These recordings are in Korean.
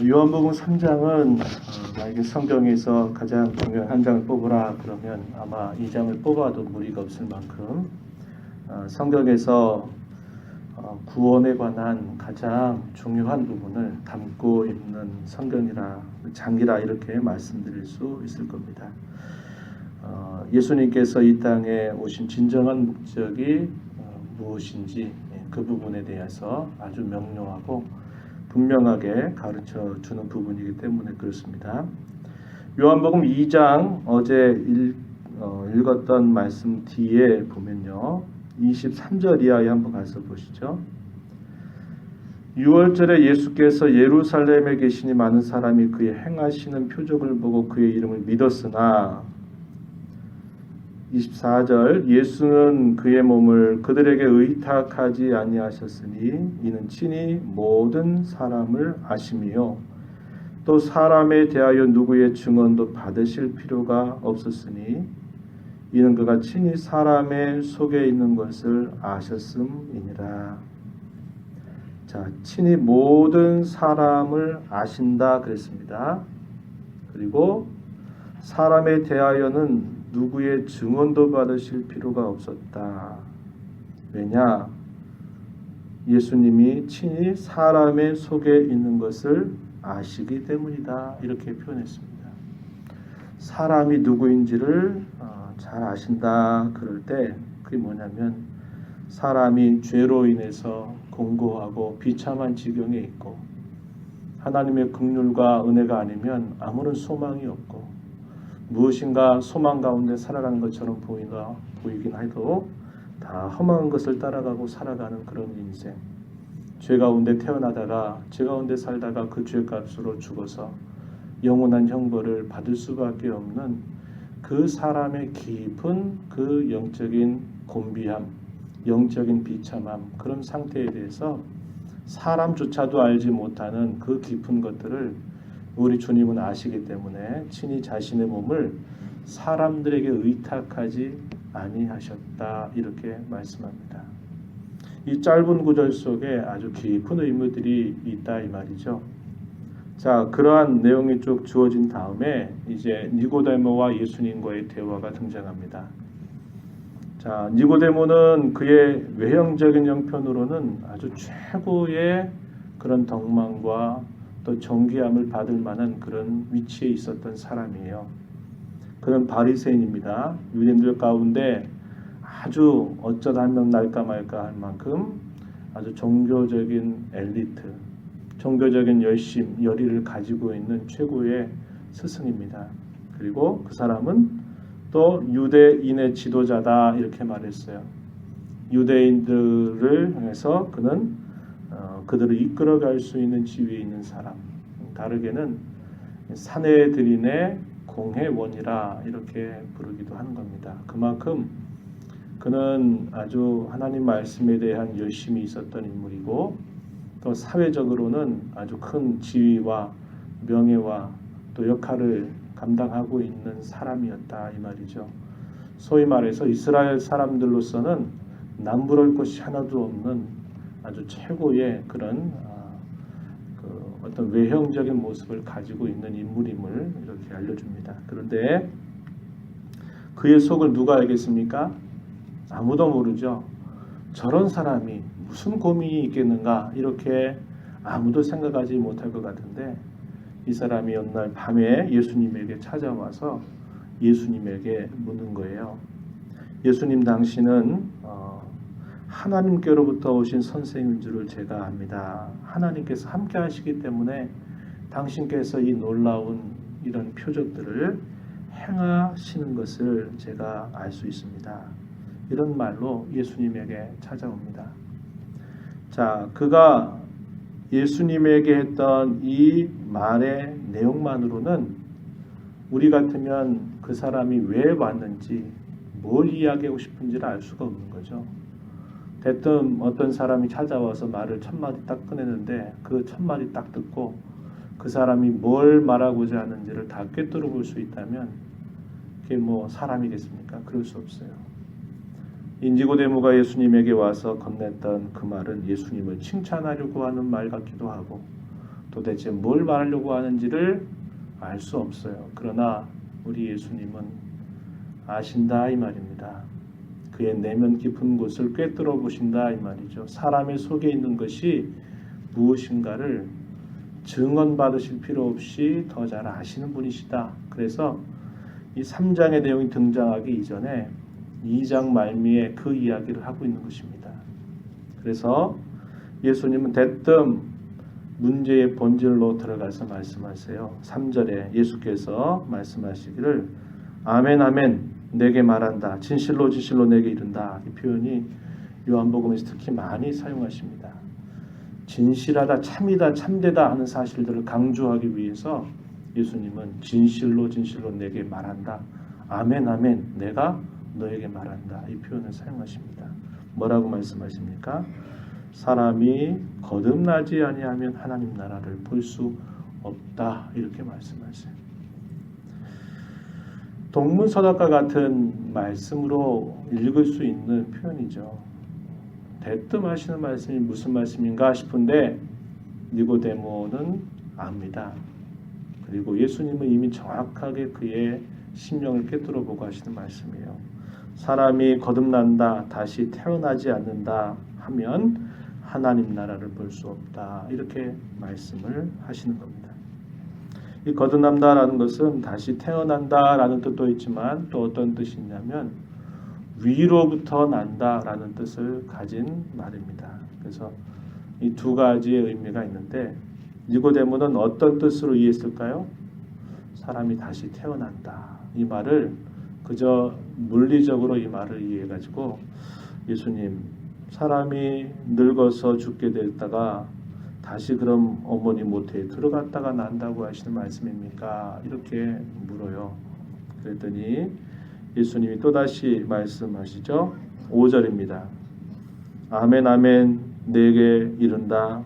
요한복음 3장은 만약에 성경에서 가장 중요한 한 장을 뽑으라 그러면 아마 이 장을 뽑아도 무리가 없을 만큼 성경에서 구원에 관한 가장 중요한 부분을 담고 있는 장이라 이렇게 말씀드릴 수 있을 겁니다. 예수님께서 이 땅에 오신 진정한 목적이 무엇인지 그 부분에 대해서 아주 명료하고 분명하게 가르쳐 주는 부분이기 때문에 그렇습니다. 요한복음 2장 어제 읽었던 말씀 뒤에 보면요. 23절 이하에 한번 가서 보시죠. 6월절에 예수께서 예루살렘에 계시니 많은 사람이 그의 행하시는 표적을 보고 그의 이름을 믿었으나 24절 예수는 그의 몸을 그들에게 의탁하지 아니하셨으니 이는 친히 모든 사람을 아심이요 또 사람에 대하여 누구의 증언도 받으실 필요가 없었으니 이는 그가 친히 사람의 속에 있는 것을 아셨음이니라. 자, 친히 모든 사람을 아신다 그랬습니다. 그리고 사람에 대하여는 누구의 증언도 받으실 필요가 없었다. 왜냐? 예수님이 친히 사람의 속에 있는 것을 아시기 때문이다. 이렇게 표현했습니다. 사람이 누구인지를 잘 아신다. 그럴 때 그게 뭐냐면 사람이 죄로 인해서 공고하고 비참한 지경에 있고 하나님의 긍휼과 은혜가 아니면 아무런 소망이 없고 무엇인가 소망 가운데 살아가는 것처럼 보이긴 해도 다 험한 것을 따라가고 살아가는 그런 인생. 죄 가운데 태어나다가 죄 가운데 살다가 그 죄값으로 죽어서 영원한 형벌을 받을 수밖에 없는 그 사람의 깊은 그 영적인 곤비함, 영적인 비참함 그런 상태에 대해서 사람조차도 알지 못하는 그 깊은 것들을 우리 주님은 아시기 때문에 친히 자신의 몸을 사람들에게 의탁하지 아니하셨다 이렇게 말씀합니다. 이 짧은 구절 속에 아주 깊은 의미들이 있다 이 말이죠. 자, 그러한 내용이 쭉 주어진 다음에 이제 니고데모와 예수님과의 대화가 등장합니다. 자, 니고데모는 그의 외형적인 형편으로는 아주 최고의 그런 덕망과 또 존귀함을 받을 만한 그런 위치에 있었던 사람이에요. 그는 바리새인입니다. 유대인들 가운데 아주 어쩌다 한 명 날까 말까 할 만큼 아주 종교적인 엘리트, 종교적인 열심, 열의를 가지고 있는 최고의 스승입니다. 그리고 그 사람은 또 유대인의 지도자다 이렇게 말했어요. 유대인들을 향해서 그는 그들을 이끌어갈 수 있는 지위에 있는 사람, 다르게는 사내들인의 공회원이라 이렇게 부르기도 하는 겁니다. 그만큼 그는 아주 하나님 말씀에 대한 열심이 있었던 인물이고 또 사회적으로는 아주 큰 지위와 명예와 또 역할을 감당하고 있는 사람이었다 이 말이죠. 소위 말해서 이스라엘 사람들로서는 남부러울 것이 하나도 없는 아주 최고의 그런 어떤 외형적인 모습을 가지고 있는 인물임을 이렇게 알려줍니다. 그런데 그의 속을 누가 알겠습니까? 아무도 모르죠. 저런 사람이 무슨 고민이 있겠는가 이렇게 아무도 생각하지 못할 것 같은데 이 사람이 어느 날 밤에 예수님에게 찾아와서 예수님에게 묻는 거예요. 예수님, 당신은 하나님께로부터 오신 선생님인 줄을 제가 압니다. 하나님께서 함께 하시기 때문에 당신께서 이 놀라운 이런 표적들을 행하시는 것을 제가 알 수 있습니다. 이런 말로 예수님에게 찾아옵니다. 자, 그가 예수님에게 했던 이 말의 내용만으로는 우리 같으면 그 사람이 왜 왔는지 뭘 이야기하고 싶은지를 알 수가 없는 거죠. 대뜸 어떤 사람이 찾아와서 말을 첫 마디 딱 꺼내는데 그 첫 마디 딱 듣고 그 사람이 뭘 말하고자 하는지를 다 꿰뚫어 볼 수 있다면 그게 뭐 사람이겠습니까? 그럴 수 없어요. 니고데모가 예수님에게 와서 건넸던 그 말은 예수님을 칭찬하려고 하는 말 같기도 하고 도대체 뭘 말하려고 하는지를 알 수 없어요. 그러나 우리 예수님은 아신다 이 말입니다. 그의 내면 깊은 곳을 꿰뚫어 보신다 이 말이죠. 사람의 속에 있는 것이 무엇인가를 증언받으실 필요 없이 더 잘 아시는 분이시다. 그래서 이 3장의 내용이 등장하기 이전에 2장 말미에 그 이야기를 하고 있는 것입니다. 그래서 예수님은 대뜸 문제의 본질로 들어가서 말씀하세요. 3절에 예수께서 말씀하시기를 아멘 아멘 내게 말한다. 진실로 진실로 내게 이른다. 이 표현이 요한복음에서 특히 많이 사용하십니다. 진실하다, 참이다, 참되다 하는 사실들을 강조하기 위해서 예수님은 진실로 진실로 내게 말한다. 아멘 아멘 내가 너에게 말한다. 이 표현을 사용하십니다. 뭐라고 말씀하십니까? 사람이 거듭나지 아니하면 하나님 나라를 볼 수 없다. 이렇게 말씀하세요. 동문서답과 같은 말씀으로 읽을 수 있는 표현이죠. 대뜸 하시는 말씀이 무슨 말씀인가 싶은데 니고데모는 압니다. 그리고 예수님은 이미 정확하게 그의 심령을 꿰뚫어 보고 하시는 말씀이에요. 사람이 거듭난다, 다시 태어나지 않는다 하면 하나님 나라를 볼 수 없다. 이렇게 말씀을 하시는 겁니다. 이 거듭난다라는 것은 다시 태어난다라는 뜻도 있지만 또 어떤 뜻이 있냐면 위로부터 난다라는 뜻을 가진 말입니다. 그래서 이 두 가지의 의미가 있는데 니고데모는 어떤 뜻으로 이해했을까요? 사람이 다시 태어난다. 이 말을 그저 물리적으로 이 말을 이해해가지고 예수님 사람이 늙어서 죽게 됐다가 다시 그럼 어머니 모태에 들어갔다가 난다고 하시는 말씀입니까? 이렇게 물어요. 그랬더니 예수님이 또다시 말씀하시죠. 5절입니다. 아멘 아멘 내게 이른다.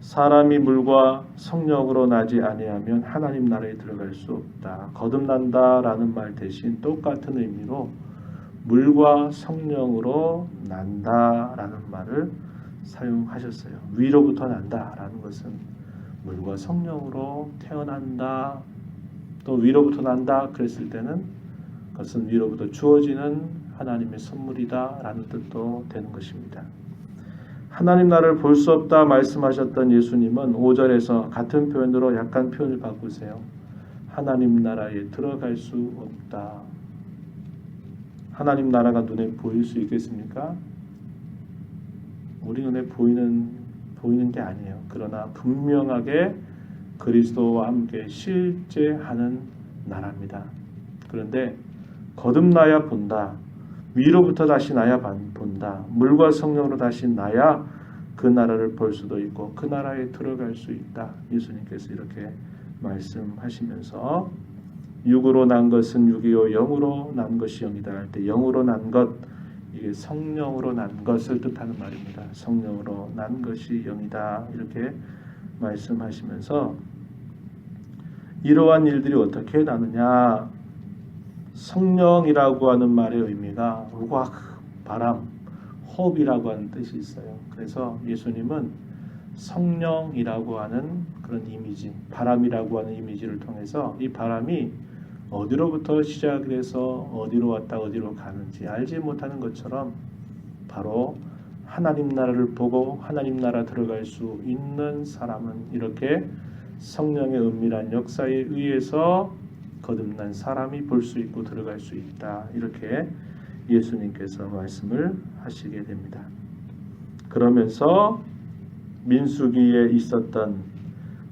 사람이 물과 성령으로 나지 아니하면 하나님 나라에 들어갈 수 없다. 거듭난다라는 말 대신 똑같은 의미로 물과 성령으로 난다라는 말을 사용하셨어요. 위로부터 난다라는 것은 물과 성령으로 태어난다. 또 위로부터 난다 그랬을 때는 그것은 위로부터 주어지는 하나님의 선물이다라는 뜻도 되는 것입니다. 하나님 나라를 볼 수 없다 말씀하셨던 예수님은 5절에서 같은 표현으로 약간 표현을 바꾸세요. 하나님 나라에 들어갈 수 없다. 하나님 나라가 눈에 보일 수 있겠습니까? 우리 눈에 보이는 게 아니에요. 그러나 분명하게 그리스도와 함께 실제하는 나라입니다. 그런데 거듭나야 본다. 위로부터 다시 나야 본다. 물과 성령으로 다시 나야 그 나라를 볼 수도 있고 그 나라에 들어갈 수 있다. 예수님께서 이렇게 말씀하시면서 육으로 난 것은 육이요 영으로 난 것이 영이다 할 때 영으로 난 것 이게 성령으로 난 것을 뜻하는 말입니다. 성령으로 난 것이 영이다 이렇게 말씀하시면서 이러한 일들이 어떻게 나느냐 성령이라고 하는 말의 의미가 루악, 바람, 호흡이라고 하는 뜻이 있어요. 그래서 예수님은 성령이라고 하는 그런 이미지, 바람이라고 하는 이미지를 통해서 이 바람이 어디로부터 시작을 해서 어디로 왔다 어디로 가는지 알지 못하는 것처럼 바로 하나님 나라를 보고 하나님 나라 들어갈 수 있는 사람은 이렇게 성령의 은밀한 역사에 의해서 거듭난 사람이 볼 수 있고 들어갈 수 있다. 이렇게 예수님께서 말씀을 하시게 됩니다. 그러면서 민수기에 있었던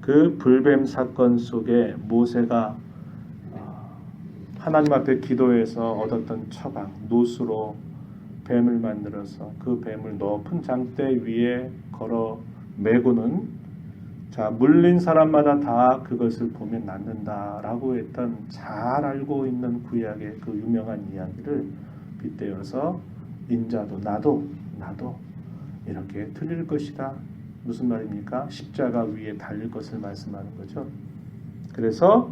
그 불뱀 사건 속에 모세가 하나님 앞에 기도해서 얻었던 처방, 노수로 뱀을 만들어서 그 뱀을 높은 장대 위에 걸어 메고는 자 물린 사람마다 다 그것을 보면 낫는다라고 했던 잘 알고 있는 구약의 그 유명한 이야기를 빗대어서 인자도 나도 이렇게 틀릴 것이다. 무슨 말입니까? 십자가 위에 달릴 것을 말씀하는 거죠. 그래서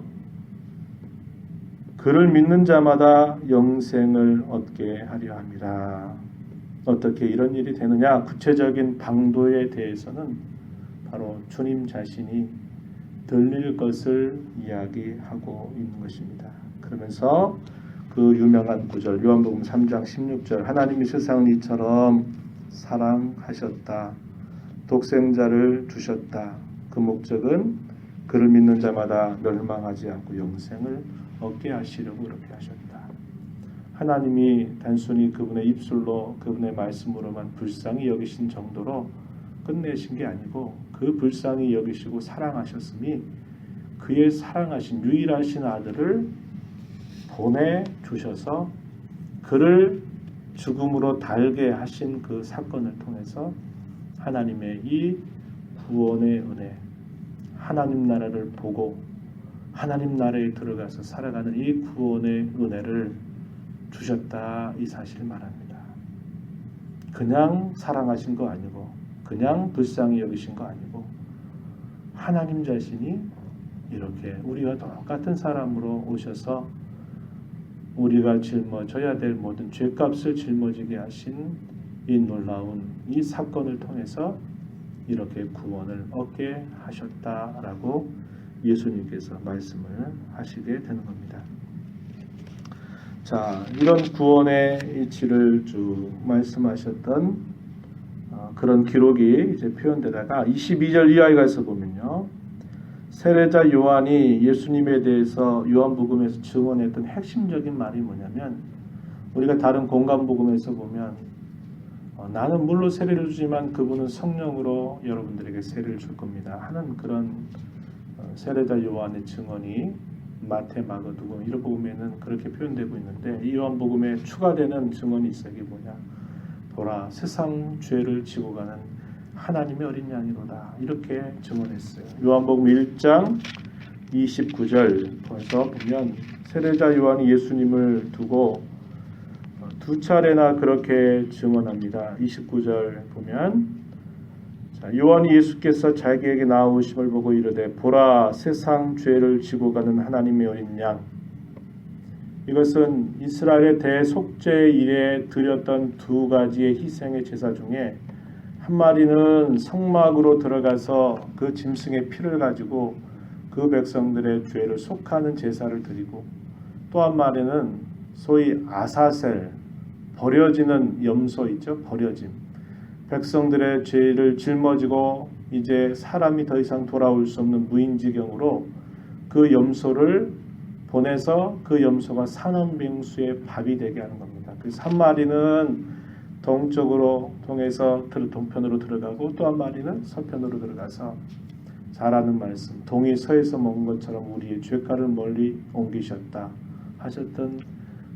그를 믿는 자마다 영생을 얻게 하려 함이라. 어떻게 이런 일이 되느냐? 구체적인 방도에 대해서는 바로 주님 자신이 들릴 것을 이야기하고 있는 것입니다. 그러면서 그 유명한 구절 요한복음 3장 16절 하나님이 세상을 이처럼 사랑하셨다. 독생자를 주셨다. 그 목적은 그를 믿는 자마다 멸망하지 않고 영생을 얻게 하시려고 그렇게 하셨다. 하나님이 단순히 그분의 입술로 그분의 말씀으로만 불쌍히 여기신 정도로 끝내신 게 아니고 그 불쌍히 여기시고 사랑하셨으니 그의 사랑하신 유일하신 아들을 보내주셔서 그를 죽음으로 달게 하신 그 사건을 통해서 하나님의 이 구원의 은혜, 하나님 나라를 보고 하나님 나라에 들어가서 살아가는 이 구원의 은혜를 주셨다, 이 사실을 말합니다. 그냥 사랑하신 거 아니고 그냥 불쌍히 여기신 거 아니고 하나님 자신이 이렇게 우리와 똑같은 사람으로 오셔서 우리가 짊어져야 될 모든 죄값을 짊어지게 하신 이 놀라운 이 사건을 통해서 이렇게 구원을 얻게 하셨다라고 예수님께서 말씀을 하시게 되는 겁니다. 자, 이런 구원의 이치를 쭉 말씀하셨던 그런 기록이 이제 표현되다가 22절 이하에 가서 보면요. 세례자 요한이 예수님에 대해서 요한복음에서 증언했던 핵심적인 말이 뭐냐면 우리가 다른 공간복음에서 보면 나는 물로 세례를 주지만 그분은 성령으로 여러분들에게 세례를 줄 겁니다 하는 그런 세례자 요한의 증언이 마태, 마가, 누가 이런 복음에는 그렇게 표현되고 있는데 이 요한복음에 추가되는 증언이 있어요. 이게 뭐냐? 보라, 세상 죄를 지고 가는 하나님의 어린 양이로다. 이렇게 증언했어요. 요한복음 1장 29절에서 보면 세례자 요한이 예수님을 두고 두 차례나 그렇게 증언합니다. 29절 보면 요한이 예수께서 자기에게 나오심을 보고 이르되 보라 세상 죄를 지고 가는 하나님의 어린 양. 이것은 이스라엘의 대속죄 일에 드렸던 두 가지의 희생의 제사 중에 한 마리는 성막으로 들어가서 그 짐승의 피를 가지고 그 백성들의 죄를 속하는 제사를 드리고 또 한 마리는 소위 아사셀, 버려지는 염소 있죠? 버려짐. 백성들의 죄를 짊어지고 이제 사람이 더 이상 돌아올 수 없는 무인지경으로 그 염소를 보내서 그 염소가 산원빙수의 밥이 되게 하는 겁니다. 그래서 한 마리는 동쪽으로 통해서 동편으로 들어가고 또 한 마리는 서편으로 들어가서 잘하는 말씀, 동이 서에서 먹은 것처럼 우리의 죄가를 멀리 옮기셨다 하셨던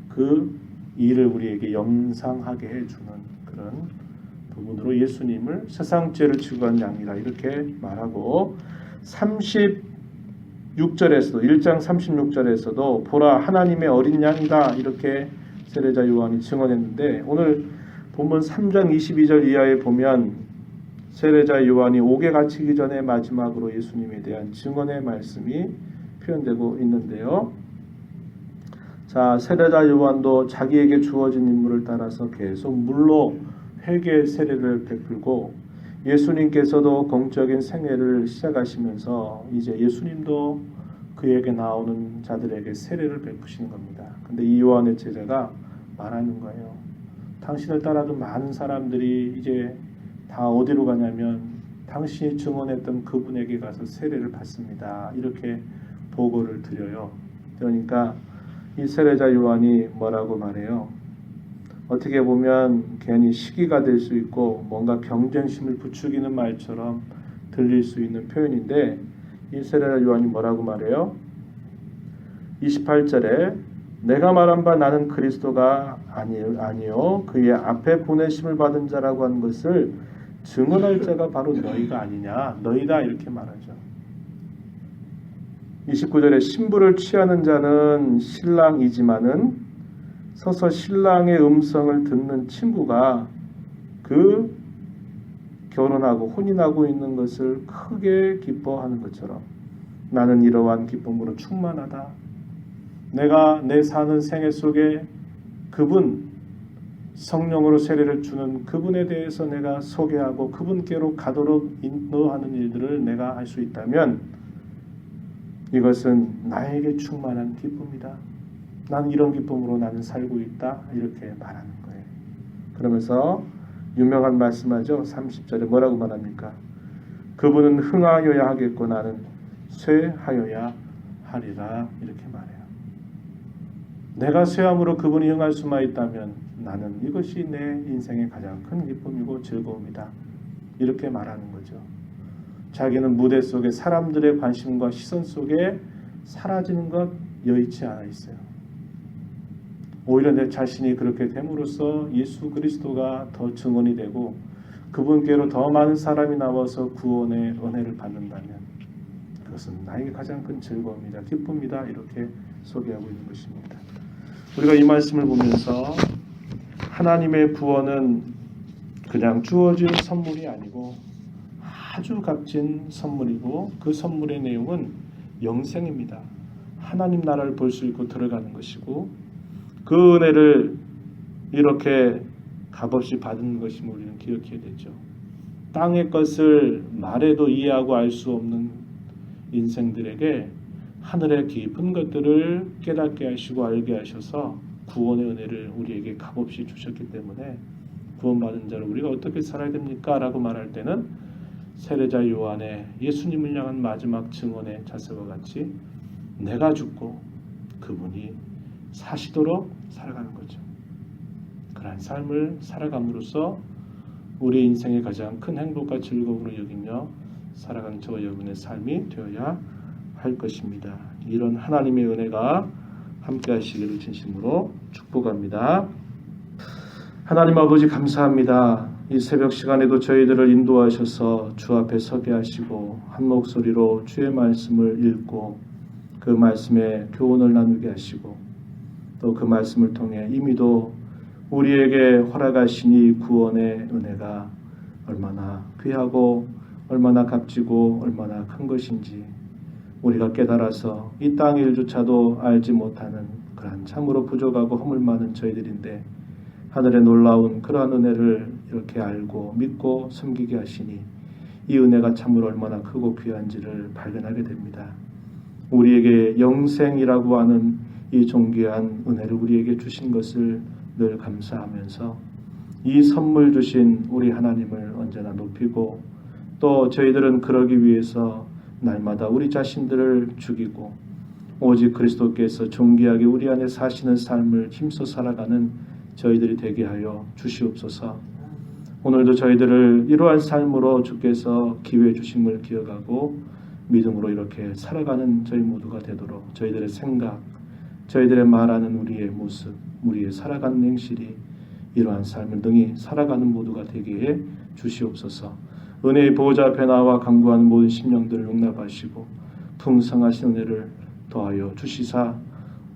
그 일을 우리에게 영상하게 해주는 그런 부분으로 예수님을 세상 죄를 지고 간 양이라 이렇게 말하고 36절에서도 1장 36절에서도 보라 하나님의 어린 양이다 이렇게 세례자 요한이 증언했는데 오늘 본문 3장 22절 이하에 보면 세례자 요한이 옥에 갇히기 전에 마지막으로 예수님에 대한 증언의 말씀이 표현되고 있는데요. 자, 세례자 요한도 자기에게 주어진 임무를 따라서 계속 물로 회개 세례를 베풀고 예수님께서도 공적인 생애를 시작하시면서 이제 예수님도 그에게 나오는 자들에게 세례를 베푸시는 겁니다. 근데 이 요한의 제자가 말하는 거예요. 당신을 따라도 많은 사람들이 이제 다 어디로 가냐면 당신이 증언했던 그분에게 가서 세례를 받습니다. 이렇게 보고를 드려요. 그러니까 이 세례자 요한이 뭐라고 말해요? 어떻게 보면 괜히 시기가 될 수 있고 뭔가 경쟁심을 부추기는 말처럼 들릴 수 있는 표현인데 이 세례자 요한이 뭐라고 말해요? 28절에 내가 말한 바 나는 그리스도가 아니요 그의 앞에 보내심을 받은 자라고 한 것을 증언할 자가 바로 너희가 아니냐 너희다 이렇게 말하죠. 29절에 신부를 취하는 자는 신랑이지만은 서서 신랑의 음성을 듣는 친구가 그 결혼하고 혼인하고 있는 것을 크게 기뻐하는 것처럼 나는 이러한 기쁨으로 충만하다. 내가 내 사는 생애 속에 그분 성령으로 세례를 주는 그분에 대해서 내가 소개하고 그분께로 가도록 인도하는 일들을 내가 할 수 있다면 이것은 나에게 충만한 기쁨이다. 나는 이런 기쁨으로 나는 살고 있다. 이렇게 말하는 거예요. 그러면서 유명한 말씀하죠. 30절에 뭐라고 말합니까? 그분은 흥하여야 하겠고 나는 쇠하여야 하리라. 이렇게 말해요. 내가 쇠함으로 그분이 흥할 수만 있다면 나는 이것이 내 인생의 가장 큰 기쁨이고 즐거움이다. 이렇게 말하는 거죠. 자기는 무대 속에 사람들의 관심과 시선 속에 사라지는 것 여의치 않아 있어요. 오히려 내 자신이 그렇게 됨으로써 예수 그리스도가 더 증언이 되고 그분께로 더 많은 사람이 나와서 구원의 은혜를 받는다면 그것은 나에게 가장 큰 즐거움이다, 기쁨이다. 이렇게 소개하고 있는 것입니다. 우리가 이 말씀을 보면서 하나님의 구원은 그냥 주어진 선물이 아니고 아주 값진 선물이고 그 선물의 내용은 영생입니다. 하나님 나라를 볼 수 있고 들어가는 것이고 그 은혜를 이렇게 값없이 받은 것임을 우리는 기억해야 되죠. 땅의 것을 말해도 이해하고 알 수 없는 인생들에게 하늘의 깊은 것들을 깨닫게 하시고 알게 하셔서 구원의 은혜를 우리에게 값없이 주셨기 때문에 구원받은 자를 우리가 어떻게 살아야 됩니까? 라고 말할 때는 세례자 요한의 예수님을 향한 마지막 증언의 자세와 같이 내가 죽고 그분이 사시도록 살아가는 거죠. 그러한 삶을 살아감으로써 우리 인생의 가장 큰 행복과 즐거움을 여기며 살아가는 저와 여러분의 삶이 되어야 할 것입니다. 이런 하나님의 은혜가 함께 하시기를 진심으로 축복합니다. 하나님 아버지 감사합니다. 이 새벽 시간에도 저희들을 인도하셔서 주 앞에 서게 하시고 한 목소리로 주의 말씀을 읽고 그 말씀에 교훈을 나누게 하시고 또 그 말씀을 통해 이미도 우리에게 허락하신 이 구원의 은혜가 얼마나 귀하고 얼마나 값지고 얼마나 큰 것인지 우리가 깨달아서 이 땅 일조차도 알지 못하는 그러한 참으로 부족하고 허물 많은 저희들인데 하늘의 놀라운 그러한 은혜를 이렇게 알고 믿고 섬기게 하시니 이 은혜가 참으로 얼마나 크고 귀한지를 발견하게 됩니다. 우리에게 영생이라고 하는 이 존귀한 은혜를 우리에게 주신 것을 늘 감사하면서 이 선물 주신 우리 하나님을 언제나 높이고 또 저희들은 그러기 위해서 날마다 우리 자신들을 죽이고 오직 그리스도께서 존귀하게 우리 안에 사시는 삶을 힘써 살아가는 저희들이 되게 하여 주시옵소서. 오늘도 저희들을 이러한 삶으로 주께서 기회해 주심을 기억하고 믿음으로 이렇게 살아가는 저희 모두가 되도록 저희들의 생각, 저희들의 말하는 우리의 모습, 우리의 살아가는 행실이 이러한 삶을 능히 살아가는 모두가 되게 해 주시옵소서. 은혜의 보호자 앞에 나와 간구하는 모든 심령들을 용납하시고 풍성하신 은혜를 더하여 주시사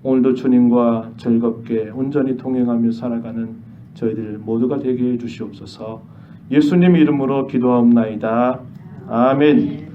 오늘도 주님과 즐겁게 온전히 동행하며 살아가는 저희들 모두가 되게 해 주시옵소서. 예수님 이름으로 기도하옵나이다. 아멘.